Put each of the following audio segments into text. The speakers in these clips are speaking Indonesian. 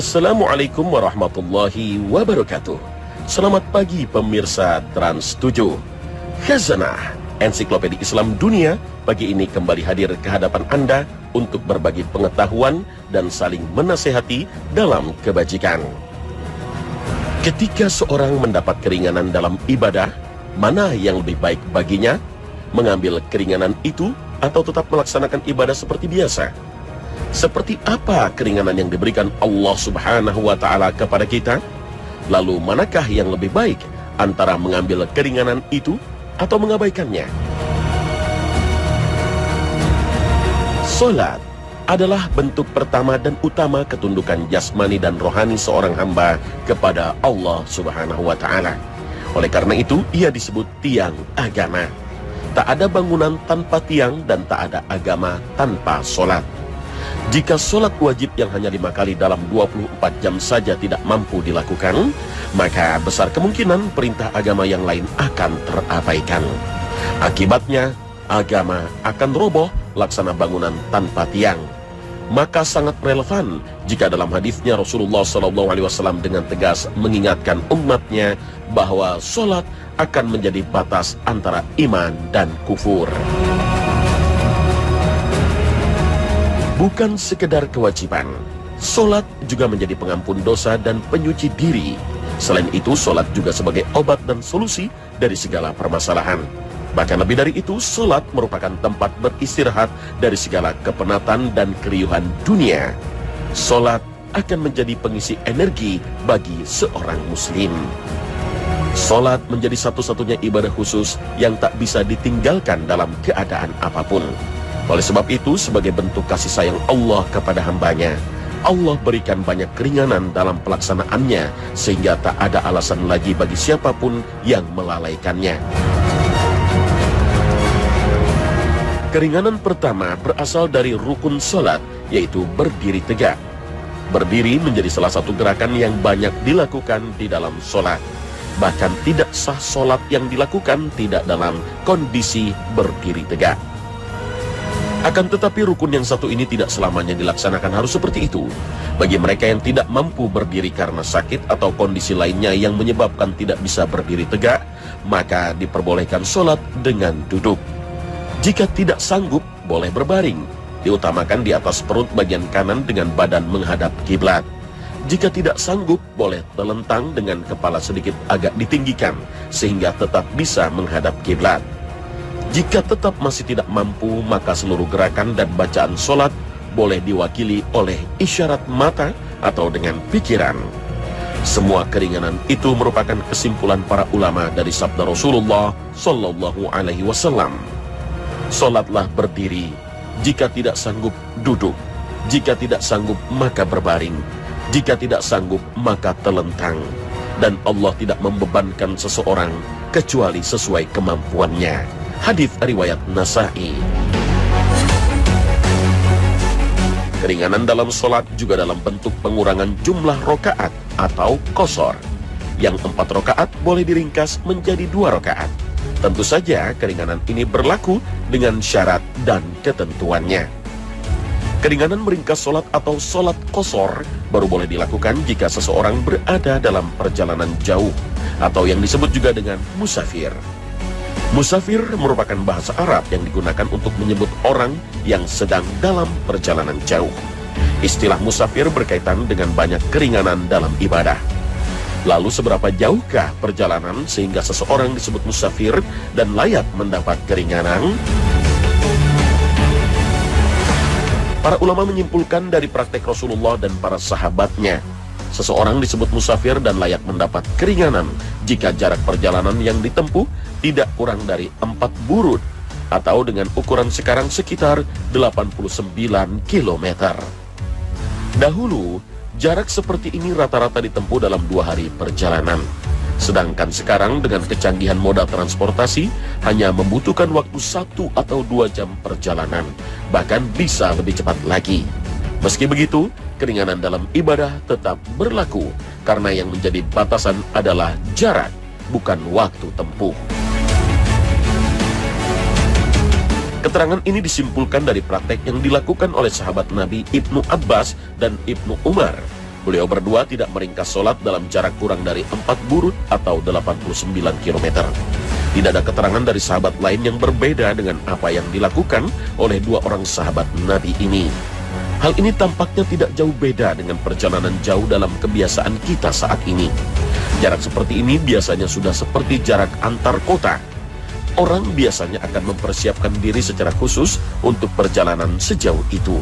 Assalamualaikum warahmatullahi wabarakatuh. Selamat pagi pemirsa Trans 7. Khazanah Ensiklopedia Islam Dunia pagi ini kembali hadir ke hadapan Anda untuk berbagi pengetahuan dan saling menasehati dalam kebajikan. Ketika seorang mendapat keringanan dalam ibadah, mana yang lebih baik baginya? Mengambil keringanan itu atau tetap melaksanakan ibadah seperti biasa? Seperti apa keringanan yang diberikan Allah Subhanahu wa Ta'ala kepada kita? Lalu manakah yang lebih baik antara mengambil keringanan itu atau mengabaikannya? Salat adalah bentuk pertama dan utama ketundukan jasmani dan rohani seorang hamba kepada Allah Subhanahu wa Ta'ala. Oleh karena itu, ia disebut tiang agama. Tak ada bangunan tanpa tiang dan tak ada agama tanpa salat. Jika sholat wajib yang hanya 5 kali dalam 24 jam saja tidak mampu dilakukan, maka besar kemungkinan perintah agama yang lain akan terabaikan. Akibatnya, agama akan roboh laksana bangunan tanpa tiang. Maka sangat relevan jika dalam hadisnya Rasulullah SAW dengan tegas mengingatkan umatnya bahwa sholat akan menjadi batas antara iman dan kufur. Bukan sekedar kewajiban, solat juga menjadi pengampun dosa dan penyuci diri. Selain itu, solat juga sebagai obat dan solusi dari segala permasalahan. Bahkan lebih dari itu, solat merupakan tempat beristirahat dari segala kepenatan dan keriuhan dunia. Solat akan menjadi pengisi energi bagi seorang muslim. Solat menjadi satu-satunya ibadah khusus yang tak bisa ditinggalkan dalam keadaan apapun. Oleh sebab itu, sebagai bentuk kasih sayang Allah kepada hambanya, Allah berikan banyak keringanan dalam pelaksanaannya, sehingga tak ada alasan lagi bagi siapapun yang melalaikannya. Keringanan pertama berasal dari rukun salat, yaitu berdiri tegak. Berdiri menjadi salah satu gerakan yang banyak dilakukan di dalam salat. Bahkan tidak sah salat yang dilakukan tidak dalam kondisi berdiri tegak. Akan tetapi rukun yang satu ini tidak selamanya dilaksanakan harus seperti itu. Bagi mereka yang tidak mampu berdiri karena sakit atau kondisi lainnya yang menyebabkan tidak bisa berdiri tegak, maka diperbolehkan sholat dengan duduk. Jika tidak sanggup, boleh berbaring. Diutamakan di atas perut bagian kanan dengan badan menghadap kiblat. Jika tidak sanggup, boleh telentang dengan kepala sedikit agak ditinggikan, sehingga tetap bisa menghadap kiblat. Jika tetap masih tidak mampu, maka seluruh gerakan dan bacaan sholat boleh diwakili oleh isyarat mata atau dengan pikiran. Semua keringanan itu merupakan kesimpulan para ulama dari sabda Rasulullah Sallallahu Alaihi Wasallam. Sholatlah berdiri, jika tidak sanggup duduk, jika tidak sanggup maka berbaring, jika tidak sanggup maka telentang. Dan Allah tidak membebankan seseorang kecuali sesuai kemampuannya. Hadits riwayat Nasa'i. Keringanan dalam sholat juga dalam bentuk pengurangan jumlah rokaat atau qashar. Yang 4 rokaat boleh diringkas menjadi 2 rokaat. Tentu saja keringanan ini berlaku dengan syarat dan ketentuannya. Keringanan meringkas sholat atau sholat qashar baru boleh dilakukan jika seseorang berada dalam perjalanan jauh atau yang disebut juga dengan musafir. Musafir merupakan bahasa Arab yang digunakan untuk menyebut orang yang sedang dalam perjalanan jauh. Istilah musafir berkaitan dengan banyak keringanan dalam ibadah. Lalu seberapa jauhkah perjalanan sehingga seseorang disebut musafir dan layak mendapat keringanan? Para ulama menyimpulkan dari praktek Rasulullah dan para sahabatnya, seseorang disebut musafir dan layak mendapat keringanan jika jarak perjalanan yang ditempuh tidak kurang dari 4 burud atau dengan ukuran sekarang sekitar 89 km. Dahulu, jarak seperti ini rata-rata ditempuh dalam 2 hari perjalanan. Sedangkan sekarang dengan kecanggihan moda transportasi hanya membutuhkan waktu 1 atau 2 jam perjalanan, bahkan bisa lebih cepat lagi. Meski begitu, keringanan dalam ibadah tetap berlaku karena yang menjadi batasan adalah jarak, bukan waktu tempuh. Keterangan ini disimpulkan dari praktek yang dilakukan oleh sahabat Nabi Ibnu Abbas dan Ibnu Umar. Beliau berdua tidak meringkas sholat dalam jarak kurang dari 4 burud atau 89 km. Tidak ada keterangan dari sahabat lain yang berbeda dengan apa yang dilakukan oleh dua orang sahabat Nabi ini. Hal ini tampaknya tidak jauh beda dengan perjalanan jauh dalam kebiasaan kita saat ini. Jarak seperti ini biasanya sudah seperti jarak antar kota. Orang biasanya akan mempersiapkan diri secara khusus untuk perjalanan sejauh itu.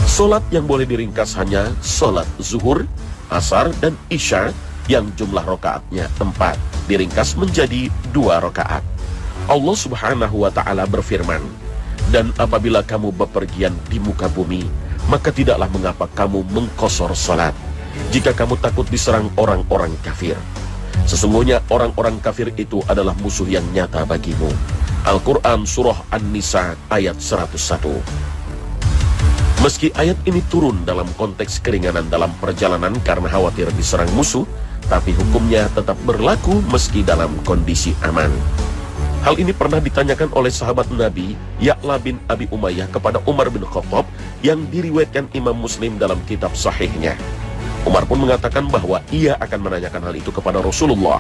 Sholat yang boleh diringkas hanya sholat zuhur, asar, dan isya yang jumlah rokaatnya 4, diringkas menjadi 2 rokaat. Allah Subhanahu wa Ta'ala berfirman, "Dan apabila kamu bepergian di muka bumi, maka tidaklah mengapa kamu mengqosor sholat, jika kamu takut diserang orang-orang kafir. Sesungguhnya orang-orang kafir itu adalah musuh yang nyata bagimu." Al-Quran Surah An-Nisa ayat 101. Meski ayat ini turun dalam konteks keringanan dalam perjalanan karena khawatir diserang musuh, tapi hukumnya tetap berlaku meski dalam kondisi aman. Hal ini pernah ditanyakan oleh sahabat Nabi Ya'la bin Abi Umayyah kepada Umar bin Khattab yang diriwayatkan Imam Muslim dalam kitab sahihnya. Umar pun mengatakan bahwa ia akan menanyakan hal itu kepada Rasulullah.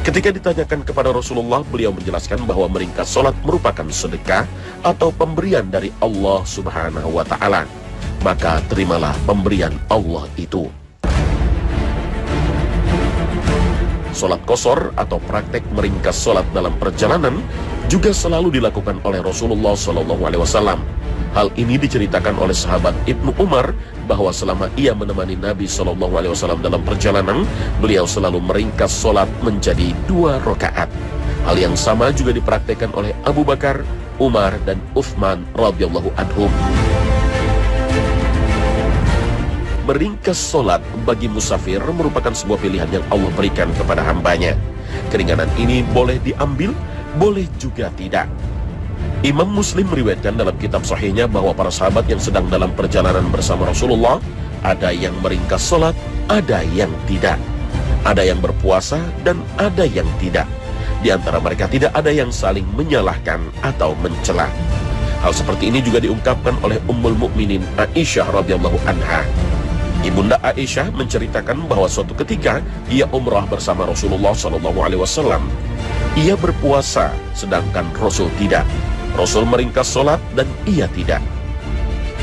Ketika ditanyakan kepada Rasulullah, beliau menjelaskan bahwa meringkas sholat merupakan sedekah atau pemberian dari Allah Subhanahu wa Ta'ala. Maka terimalah pemberian Allah itu. Sholat qosor atau praktek meringkas sholat dalam perjalanan juga selalu dilakukan oleh Rasulullah SAW. Hal ini diceritakan oleh sahabat Ibnu Umar bahwa selama ia menemani Nabi SAW dalam perjalanan, beliau selalu meringkas sholat menjadi 2 rakaat. Hal yang sama juga dipraktekkan oleh Abu Bakar, Umar, dan Uthman radhiyallahu anhum. Meringkas sholat bagi musafir merupakan sebuah pilihan yang Allah berikan kepada hambanya. Keringanan ini boleh diambil, boleh juga tidak. Imam Muslim meriwayatkan dalam kitab sahihnya bahwa para sahabat yang sedang dalam perjalanan bersama Rasulullah, ada yang meringkas sholat, ada yang tidak. Ada yang berpuasa dan ada yang tidak. Di antara mereka tidak ada yang saling menyalahkan atau mencela. Hal seperti ini juga diungkapkan oleh Ummul Mukminin Aisyah radhiyallahu anha. Ibunda Aisyah menceritakan bahwa suatu ketika ia umrah bersama Rasulullah SAW. Ia berpuasa sedangkan Rasul tidak. Rasul meringkas sholat dan ia tidak.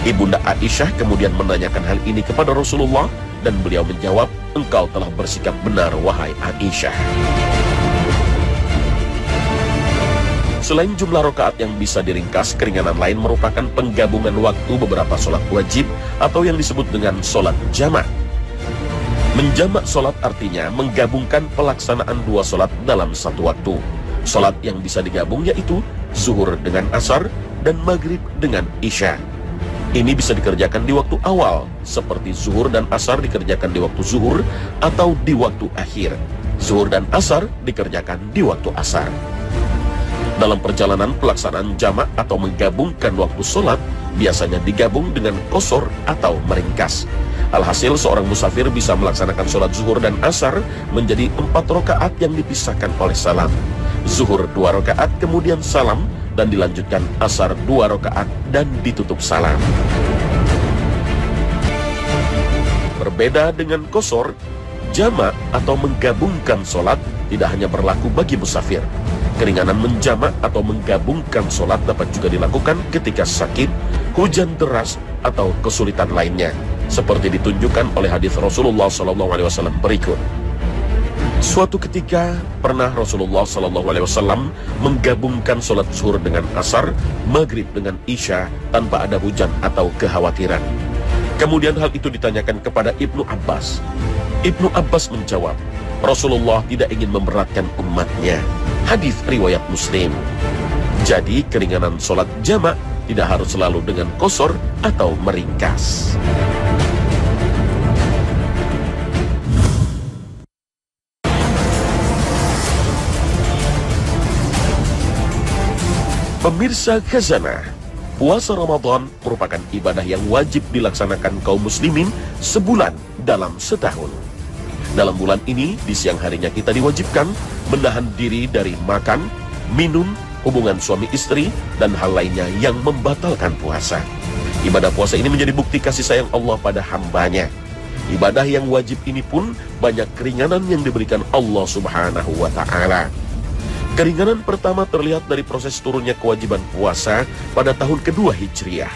Ibunda Aisyah kemudian menanyakan hal ini kepada Rasulullah dan beliau menjawab, "Engkau telah bersikap benar, wahai Aisyah." Selain jumlah rakaat yang bisa diringkas, keringanan lain merupakan penggabungan waktu beberapa sholat wajib atau yang disebut dengan sholat jamak. Menjamak sholat artinya menggabungkan pelaksanaan 2 sholat dalam satu waktu. Sholat yang bisa digabung yaitu zuhur dengan asar dan maghrib dengan isya. Ini bisa dikerjakan di waktu awal, seperti zuhur dan asar dikerjakan di waktu zuhur atau di waktu akhir. Zuhur dan asar dikerjakan di waktu asar. Dalam perjalanan, pelaksanaan jamak atau menggabungkan waktu sholat biasanya digabung dengan qosor atau meringkas. Alhasil seorang musafir bisa melaksanakan sholat zuhur dan asar menjadi 4 rakaat yang dipisahkan oleh salam. Zuhur 2 rakaat kemudian salam, dan dilanjutkan asar 2 rakaat dan ditutup salam. Berbeda dengan qosor, jamak atau menggabungkan sholat tidak hanya berlaku bagi musafir. Keringanan menjamak atau menggabungkan sholat dapat juga dilakukan ketika sakit, hujan deras, atau kesulitan lainnya, seperti ditunjukkan oleh hadis Rasulullah SAW berikut. Suatu ketika pernah Rasulullah SAW menggabungkan sholat zuhur dengan asar, maghrib dengan isya tanpa ada hujan atau kekhawatiran. Kemudian hal itu ditanyakan kepada Ibnu Abbas. Ibnu Abbas menjawab, Rasulullah tidak ingin memberatkan umatnya. Hadis riwayat Muslim. Jadi keringanan sholat jamak tidak harus selalu dengan qosor atau meringkas. Pemirsa Khazanah, puasa Ramadan merupakan ibadah yang wajib dilaksanakan kaum muslimin sebulan dalam setahun. Dalam bulan ini, di siang harinya kita diwajibkan menahan diri dari makan, minum, hubungan suami istri, dan hal lainnya yang membatalkan puasa. Ibadah puasa ini menjadi bukti kasih sayang Allah pada hambanya. Ibadah yang wajib ini pun banyak keringanan yang diberikan Allah Subhanahu wa Ta'ala. Keringanan pertama terlihat dari proses turunnya kewajiban puasa pada tahun kedua Hijriah.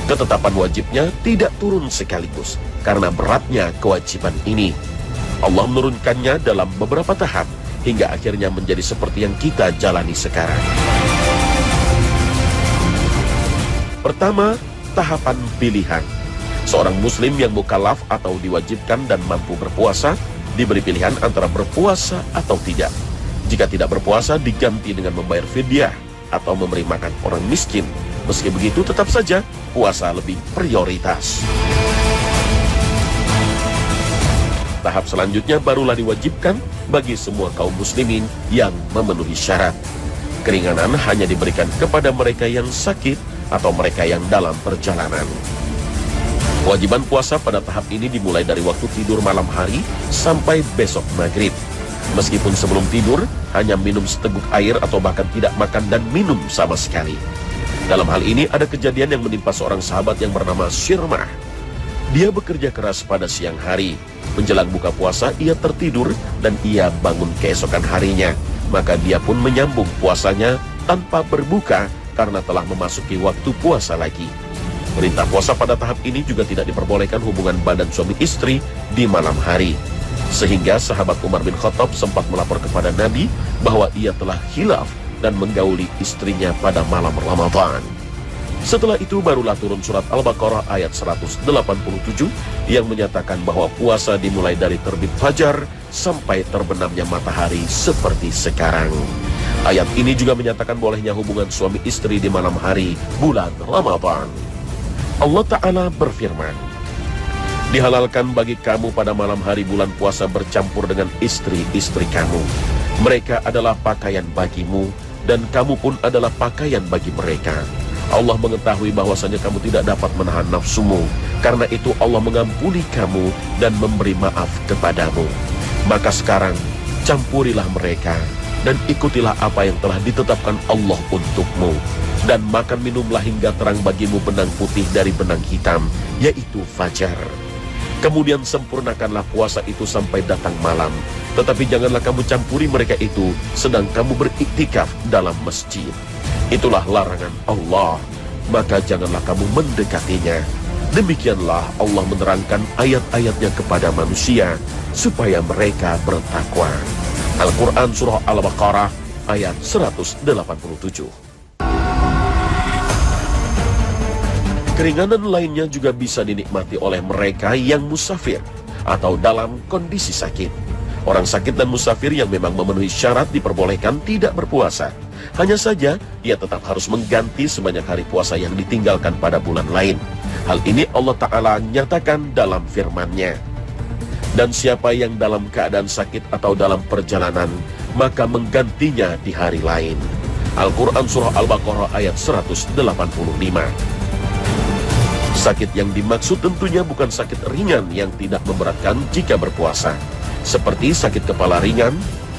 Ketetapan wajibnya tidak turun sekaligus karena beratnya kewajiban ini. Allah menurunkannya dalam beberapa tahap hingga akhirnya menjadi seperti yang kita jalani sekarang. Pertama, tahapan pilihan. Seorang muslim yang mukallaf atau diwajibkan dan mampu berpuasa diberi pilihan antara berpuasa atau tidak. Jika tidak berpuasa diganti dengan membayar fidyah atau memberi makan orang miskin. Meski begitu tetap saja puasa lebih prioritas. Tahap selanjutnya barulah diwajibkan bagi semua kaum muslimin yang memenuhi syarat. Keringanan hanya diberikan kepada mereka yang sakit atau mereka yang dalam perjalanan. Kewajiban puasa pada tahap ini dimulai dari waktu tidur malam hari sampai besok maghrib. Meskipun sebelum tidur hanya minum seteguk air atau bahkan tidak makan dan minum sama sekali. Dalam hal ini ada kejadian yang menimpa seorang sahabat yang bernama Syirmah. Dia bekerja keras pada siang hari. Menjelang buka puasa ia tertidur dan ia bangun keesokan harinya. Maka dia pun menyambung puasanya tanpa berbuka karena telah memasuki waktu puasa lagi. Perintah puasa pada tahap ini juga tidak diperbolehkan hubungan badan suami istri di malam hari. Sehingga sahabat Umar bin Khattab sempat melapor kepada Nabi bahwa ia telah khilaf dan menggauli istrinya pada malam Ramadan. Setelah itu barulah turun surat Al-Baqarah ayat 187 yang menyatakan bahwa puasa dimulai dari terbit fajar sampai terbenamnya matahari seperti sekarang. Ayat ini juga menyatakan bolehnya hubungan suami istri di malam hari bulan Ramadan. Allah Ta'ala berfirman, dihalalkan bagi kamu pada malam hari bulan puasa bercampur dengan istri-istri kamu. Mereka adalah pakaian bagimu dan kamu pun adalah pakaian bagi mereka. Allah mengetahui bahwasanya kamu tidak dapat menahan nafsumu. Karena itu Allah mengampuni kamu dan memberi maaf kepadamu. Maka sekarang campurilah mereka dan ikutilah apa yang telah ditetapkan Allah untukmu. Dan makan minumlah hingga terang bagimu benang putih dari benang hitam, yaitu fajar. Kemudian sempurnakanlah puasa itu sampai datang malam. Tetapi janganlah kamu campuri mereka itu sedang kamu beriktikaf dalam masjid. Itulah larangan Allah, maka janganlah kamu mendekatinya. Demikianlah Allah menerangkan ayat-ayatnya kepada manusia supaya mereka bertakwa. Al-Quran Surah Al-Baqarah ayat 187. Keringanan lainnya juga bisa dinikmati oleh mereka yang musafir atau dalam kondisi sakit. Orang sakit dan musafir yang memang memenuhi syarat diperbolehkan tidak berpuasa. Hanya saja, ia tetap harus mengganti sebanyak hari puasa yang ditinggalkan pada bulan lain. Hal ini Allah Ta'ala nyatakan dalam firman-Nya. Dan siapa yang dalam keadaan sakit atau dalam perjalanan, maka menggantinya di hari lain. Al-Quran Surah Al-Baqarah ayat 185. Sakit yang dimaksud tentunya bukan sakit ringan yang tidak memberatkan jika berpuasa. Seperti sakit kepala ringan,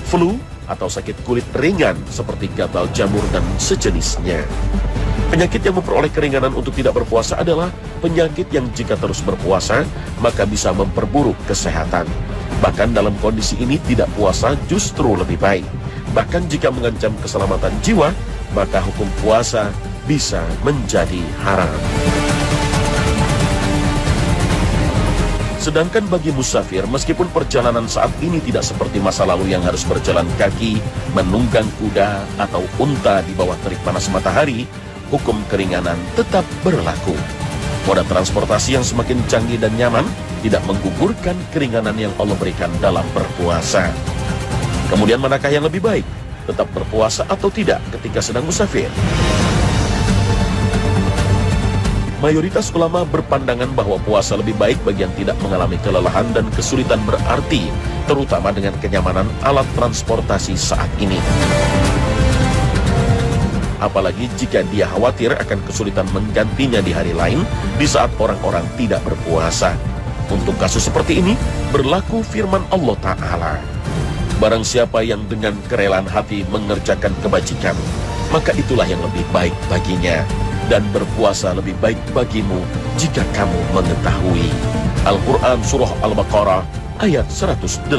flu, atau sakit kulit ringan seperti gatal jamur dan sejenisnya. Penyakit yang memperoleh keringanan untuk tidak berpuasa adalah penyakit yang jika terus berpuasa, maka bisa memperburuk kesehatan. Bahkan dalam kondisi ini tidak puasa justru lebih baik. Bahkan jika mengancam keselamatan jiwa, maka hukum puasa bisa menjadi haram. Sedangkan bagi musafir, meskipun perjalanan saat ini tidak seperti masa lalu yang harus berjalan kaki, menunggang kuda, atau unta di bawah terik panas matahari, hukum keringanan tetap berlaku. Moda transportasi yang semakin canggih dan nyaman tidak menggugurkan keringanan yang Allah berikan dalam berpuasa. Kemudian manakah yang lebih baik? Tetap berpuasa atau tidak ketika sedang musafir? Mayoritas ulama berpandangan bahwa puasa lebih baik bagi yang tidak mengalami kelelahan dan kesulitan berarti, terutama dengan kenyamanan alat transportasi saat ini. Apalagi jika dia khawatir akan kesulitan menggantinya di hari lain di saat orang-orang tidak berpuasa. Untuk kasus seperti ini, berlaku firman Allah Ta'ala. Barang siapa yang dengan kerelaan hati mengerjakan kebajikan, maka itulah yang lebih baik baginya. Dan berpuasa lebih baik bagimu jika kamu mengetahui. Al-Quran Surah Al-Baqarah ayat 184.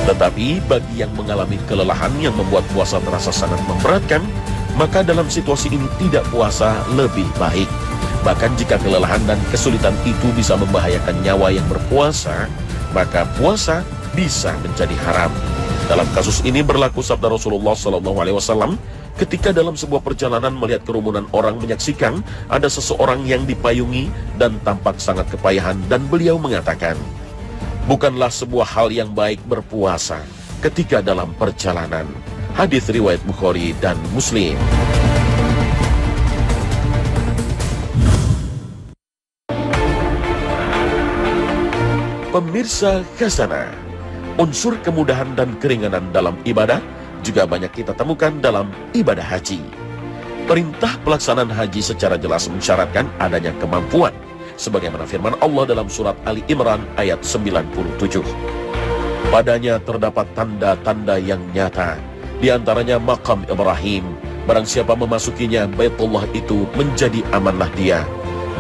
Tetapi bagi yang mengalami kelelahan yang membuat puasa terasa sangat memberatkan, maka dalam situasi ini tidak puasa lebih baik. Bahkan jika kelelahan dan kesulitan itu bisa membahayakan nyawa yang berpuasa, maka puasa bisa menjadi haram. Dalam kasus ini berlaku sabda Rasulullah SAW ketika dalam sebuah perjalanan melihat kerumunan orang menyaksikan ada seseorang yang dipayungi dan tampak sangat kepayahan, dan beliau mengatakan, bukanlah sebuah hal yang baik berpuasa ketika dalam perjalanan. Hadis riwayat Bukhari dan Muslim. Pemirsa Khazanah, unsur kemudahan dan keringanan dalam ibadah juga banyak kita temukan dalam ibadah haji. Perintah pelaksanaan haji secara jelas mensyaratkan adanya kemampuan, sebagaimana firman Allah dalam surat Ali Imran ayat 97. Padanya terdapat tanda-tanda yang nyata, di antaranya makam Ibrahim. Barang siapa memasukinya, Baitullah itu menjadi amanah dia.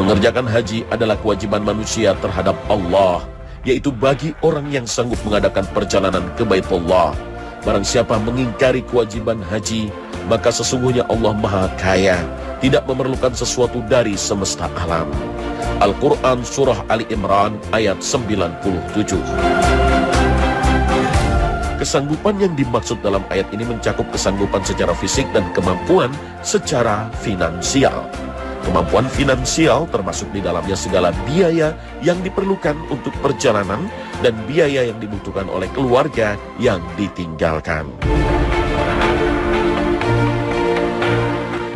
Mengerjakan haji adalah kewajiban manusia terhadap Allah, yaitu bagi orang yang sanggup mengadakan perjalanan ke Baitullah. Barang siapa mengingkari kewajiban haji, maka sesungguhnya Allah Maha Kaya, tidak memerlukan sesuatu dari semesta alam. Al-Quran Surah Ali Imran ayat 97. Kesanggupan yang dimaksud dalam ayat ini mencakup kesanggupan secara fisik dan kemampuan secara finansial. Kemampuan finansial termasuk di dalamnya segala biaya yang diperlukan untuk perjalanan dan biaya yang dibutuhkan oleh keluarga yang ditinggalkan.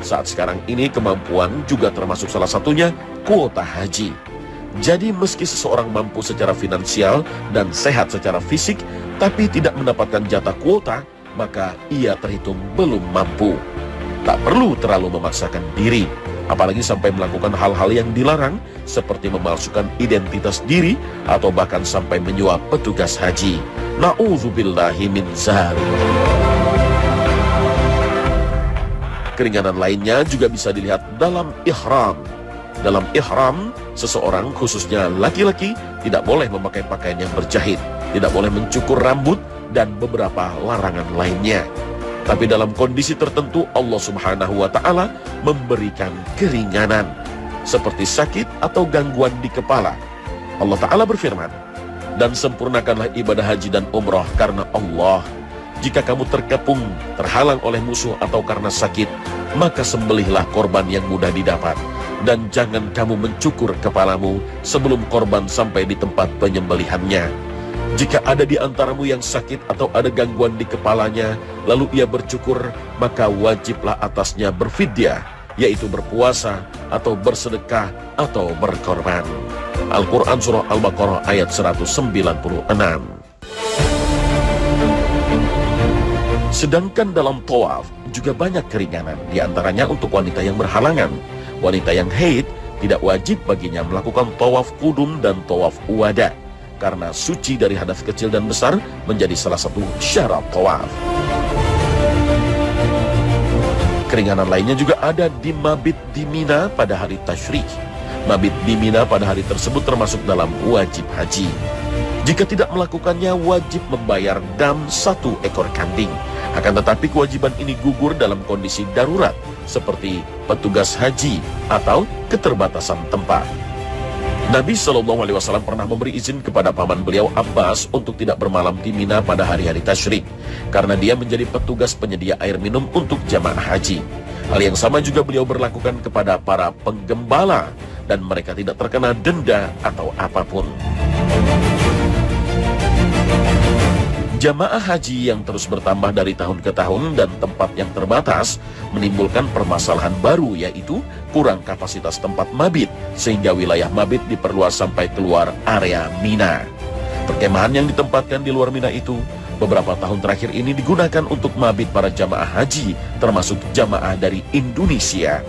Saat sekarang ini kemampuan juga termasuk salah satunya kuota haji. Jadi meski seseorang mampu secara finansial dan sehat secara fisik, tapi tidak mendapatkan jatah kuota, maka ia terhitung belum mampu. Tak perlu terlalu memaksakan diri, apalagi sampai melakukan hal-hal yang dilarang, seperti memalsukan identitas diri atau bahkan sampai menyuap petugas haji. Na'udzubillahi min dzalik. Keringanan lainnya juga bisa dilihat dalam ihram. Dalam ihram, seseorang khususnya laki-laki tidak boleh memakai pakaian yang berjahit, tidak boleh mencukur rambut, dan beberapa larangan lainnya. Tapi dalam kondisi tertentu Allah Subhanahu wa Ta'ala memberikan keringanan, seperti sakit atau gangguan di kepala. Allah Ta'ala berfirman, dan sempurnakanlah ibadah haji dan umrah karena Allah. Jika kamu terkepung, terhalang oleh musuh atau karena sakit, maka sembelihlah korban yang mudah didapat. Dan jangan kamu mencukur kepalamu sebelum korban sampai di tempat penyembelihannya. Jika ada di antaramu yang sakit atau ada gangguan di kepalanya, lalu ia bercukur, maka wajiblah atasnya berfidyah, yaitu berpuasa atau bersedekah atau berkorban. Al-Quran Surah Al-Baqarah ayat 196. Sedangkan dalam tawaf juga banyak keringanan, di antaranya untuk wanita yang berhalangan. Wanita yang haid tidak wajib baginya melakukan tawaf qudum dan tawaf wada, karena suci dari hadas kecil dan besar menjadi salah satu syarat tawaf. Keringanan lainnya juga ada di mabit di Mina pada hari tasyrik. Mabit di Mina pada hari tersebut termasuk dalam wajib haji. Jika tidak melakukannya, wajib membayar dam 1 ekor kambing. Akan tetapi kewajiban ini gugur dalam kondisi darurat, seperti petugas haji atau keterbatasan tempat. Nabi SAW pernah memberi izin kepada paman beliau Abbas untuk tidak bermalam di Mina pada hari-hari tasyrik, karena dia menjadi petugas penyedia air minum untuk jamaah haji. Hal yang sama juga beliau berlakukan kepada para penggembala, dan mereka tidak terkena denda atau apapun. Jamaah haji yang terus bertambah dari tahun ke tahun dan tempat yang terbatas menimbulkan permasalahan baru, yaitu kurang kapasitas tempat mabit, sehingga wilayah mabit diperluas sampai keluar area Mina. Perkemahan yang ditempatkan di luar Mina itu beberapa tahun terakhir ini digunakan untuk mabit para jamaah haji, termasuk jamaah dari Indonesia.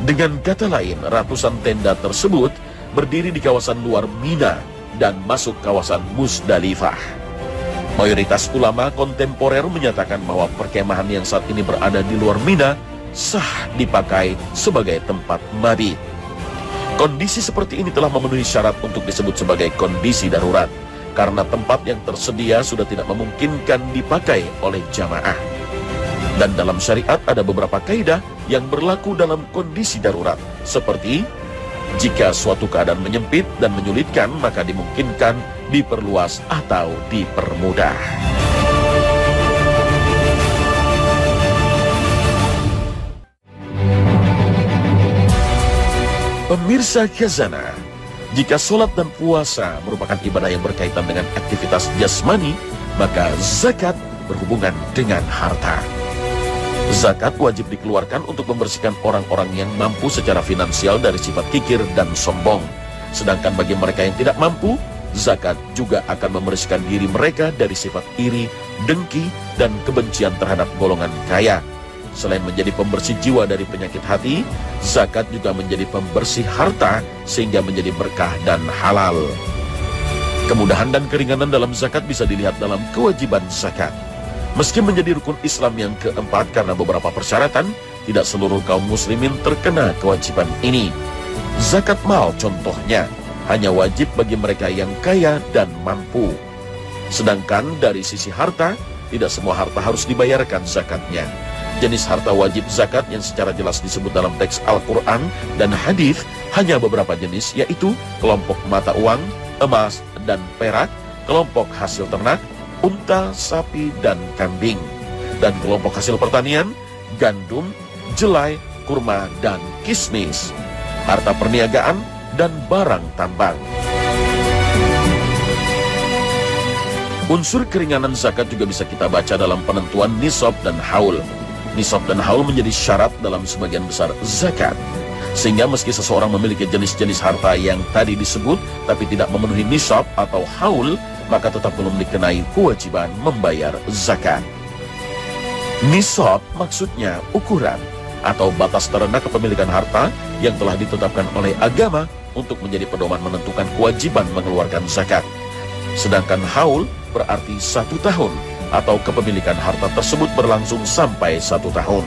Dengan kata lain, ratusan tenda tersebut berdiri di kawasan luar Mina dan masuk kawasan Musdalifah. Mayoritas ulama kontemporer menyatakan bahwa perkemahan yang saat ini berada di luar Mina sah dipakai sebagai tempat mabit. Kondisi seperti ini telah memenuhi syarat untuk disebut sebagai kondisi darurat, karena tempat yang tersedia sudah tidak memungkinkan dipakai oleh jamaah. Dan dalam syariat ada beberapa kaidah yang berlaku dalam kondisi darurat, seperti jika suatu keadaan menyempit dan menyulitkan, maka dimungkinkan diperluas atau dipermudah. Pemirsa Khazanah, jika sholat dan puasa merupakan ibadah yang berkaitan dengan aktivitas jasmani, maka zakat berhubungan dengan harta. Zakat wajib dikeluarkan untuk membersihkan orang-orang yang mampu secara finansial dari sifat kikir dan sombong. Sedangkan bagi mereka yang tidak mampu, zakat juga akan membersihkan diri mereka dari sifat iri, dengki, dan kebencian terhadap golongan kaya. Selain menjadi pembersih jiwa dari penyakit hati, zakat juga menjadi pembersih harta sehingga menjadi berkah dan halal. Kemudahan dan keringanan dalam zakat bisa dilihat dalam kewajiban zakat. Meski menjadi rukun Islam yang keempat karena beberapa persyaratan, tidak seluruh kaum muslimin terkena kewajiban ini. Zakat mal contohnya, hanya wajib bagi mereka yang kaya dan mampu. Sedangkan dari sisi harta, tidak semua harta harus dibayarkan zakatnya. Jenis harta wajib zakat yang secara jelas disebut dalam teks Al-Quran dan hadis hanya beberapa jenis, yaitu kelompok mata uang, emas, dan perak, kelompok hasil ternak, unta, sapi, dan kambing, dan kelompok hasil pertanian, gandum, jelai, kurma, dan kismis, harta perniagaan, dan barang tambang. Unsur keringanan zakat juga bisa kita baca dalam penentuan nisab dan haul. Nisab dan haul menjadi syarat dalam sebagian besar zakat. Sehingga meski seseorang memiliki jenis-jenis harta yang tadi disebut, tapi tidak memenuhi nisab atau haul, maka tetap belum dikenai kewajiban membayar zakat. Nisab maksudnya ukuran atau batas terendah kepemilikan harta yang telah ditetapkan oleh agama untuk menjadi pedoman menentukan kewajiban mengeluarkan zakat. Sedangkan haul berarti 1 tahun atau kepemilikan harta tersebut berlangsung sampai 1 tahun.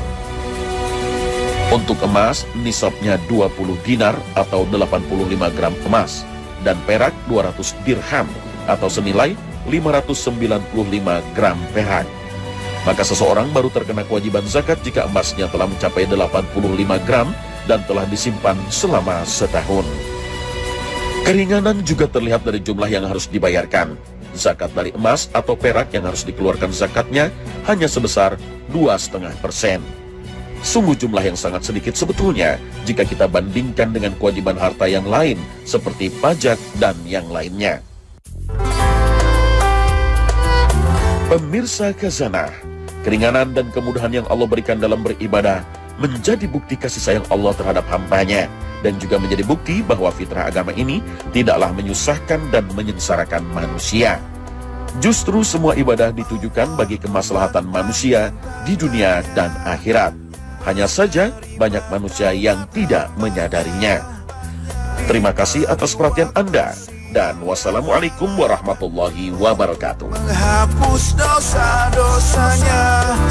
Untuk emas, nisabnya 20 dinar atau 85 gram emas, dan perak 200 dirham atau senilai 595 gram perak. Maka seseorang baru terkena kewajiban zakat jika emasnya telah mencapai 85 gram dan telah disimpan selama 1 tahun. Keringanan juga terlihat dari jumlah yang harus dibayarkan. Zakat dari emas atau perak yang harus dikeluarkan zakatnya hanya sebesar 2,5%. Sungguh jumlah yang sangat sedikit sebetulnya jika kita bandingkan dengan kewajiban harta yang lain seperti pajak dan yang lainnya. Pemirsa Khazanah, keringanan dan kemudahan yang Allah berikan dalam beribadah menjadi bukti kasih sayang Allah terhadap hambanya, dan juga menjadi bukti bahwa fitrah agama ini tidaklah menyusahkan dan menyengsarakan manusia. Justru semua ibadah ditujukan bagi kemaslahatan manusia di dunia dan akhirat. Hanya saja banyak manusia yang tidak menyadarinya. Terima kasih atas perhatian Anda, dan wassalamualaikum warahmatullahi wabarakatuh. Menghapus dosa-dosanya.